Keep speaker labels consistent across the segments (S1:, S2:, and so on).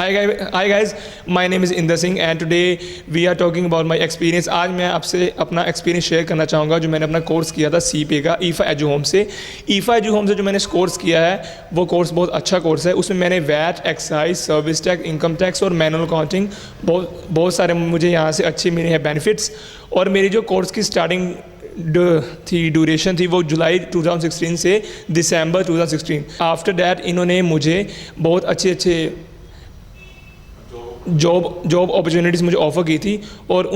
S1: Hi guys, my name is Inder Singh and today we are talking about my experience। आज मैं आपसे अपना experience share करना चाहूँगा जो मैंने अपना कोर्स किया था CPA का ईफा एजू होम से। ईफा एजू होम से जो मैंने कोर्स किया है वो कोर्स बहुत अच्छा कोर्स है। उसमें मैंने VAT, excise, service tax, income tax और मैनुअल अकाउंटिंग बहुत सारे मुझे यहाँ से अच्छे मिले हैं बेनिफिट्स। और मेरी जो कोर्स की स्टार्टिंग ड्यूरेशन थी वो जुलाई 2016 से दिसंबर 2016। आफ्टर दैट इन्होंने मुझे बहुत अच्छे जॉब अपॉर्चुनिटीज़ मुझे ऑफ़र की थी और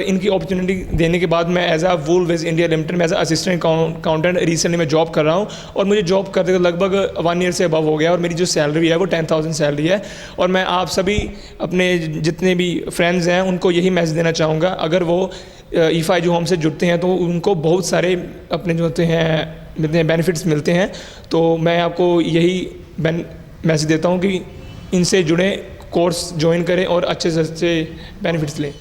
S1: इनकी अपॉर्चुनिटी देने के बाद मैं एज आ वूलवेज इंडिया लिमिटेड में एज असिस्टेंट अकाउंटेंट रिसेंटली मैं जॉब कर रहा हूँ। और मुझे जॉब करते लगभग 1 ईयर से अबव हो गया और मेरी जो सैलरी है वो 10,000 सैलरी है। और मैं आप सभी अपने जितने भी फ्रेंड्स हैं उनको यही मैसेज देना चाहूँगा, अगर वो ईफा एजू होम से जुड़ते हैं तो उनको बहुत सारे अपने जो होते हैं बेनिफिट्स मिलते हैं। तो मैं आपको यही मैसेज देता हूँ कि इनसे जुड़े, कोर्स ज्वाइन करें और अच्छे से अच्छे बेनिफिट्स लें।